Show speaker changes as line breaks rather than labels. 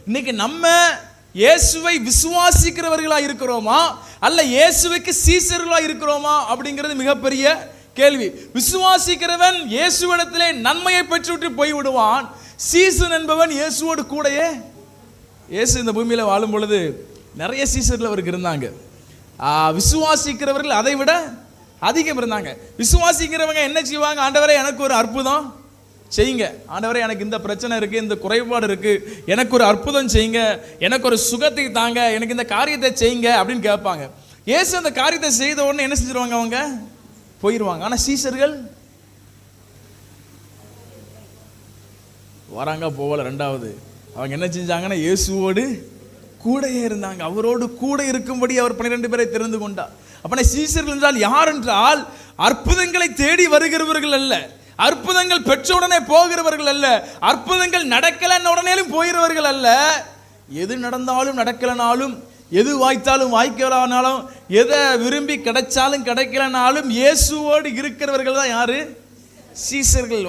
இன்னைக்கு நம்ம இயேசுவை விசுவாசிக்கிறவர்களா இருக்கிறோமா அல்ல இயேசுவுக்கு சீசர்களா இருக்கிறோமா அப்படிங்கிறது மிகப்பெரிய கேள்வி. விசுவாசிக்கிறவன் இயேசுவிடத்திலே நன்மையை பெற்றுவிட்டு போய்விடுவான். சீசன் என்பவன் இயேசுவோடு கூடயே. இயேசு இந்த பூமியில வாழும் பொழுது நிறைய சீசர்கள் அவருக்கு இருந்தாங்க. விசுவாசிக்கிறவர்கள் அதை விட அதிகம் இருந்தாங்க. விசுவாசிக்கிறவங்க என்ன செய்வாங்க? ஆண்டவரே எனக்கு ஒரு அற்புதம் செய்யுங்க, ஆண்டவரே எனக்கு இந்த பிரச்சனை இருக்கு, இந்த குறைபாடு இருக்கு, எனக்கு ஒரு அற்புதம் செய்யுங்க, எனக்கு ஒரு சுகத்தை தாங்க, எனக்கு இந்த காரியத்தை செய்யுங்க அப்படின்னு கேட்பாங்க. இயேசு அந்த காரியத்தை செய்த உடனே என்ன செஞ்சிருவாங்க? அவங்க போயிடுவாங்க. ஆனா சீசர்கள் வராங்க போகல. ரெண்டாவது அவங்க என்ன செஞ்சாங்கன்னா இயேசுவோடு கூடையே இருந்தாங்க. அவரோடு கூட இருக்கும்படி அவர் 12 பேரை தெரிந்து கொண்டார். அப்ப சீசர்கள் என்றால் யார் என்றால் அற்புதங்களை தேடி வருகிறவர்கள் அல்ல, அற்புதங்கள் பெற்ற உடனே போகிறவர்கள் அல்ல, அற்புதங்கள் நடக்கலன்னு உடனே போகிறவர்கள் அல்ல. எது நடந்தாலும் நடக்கலனாலும், எது வாய்த்தாலும் வாய்க்கலானாலும், எதை விரும்பி கிடைச்சாலும் கிடைக்கலனாலும் இயேசுவோடு இருக்கிறவர்கள் தான் யாரு? சீசர்கள்.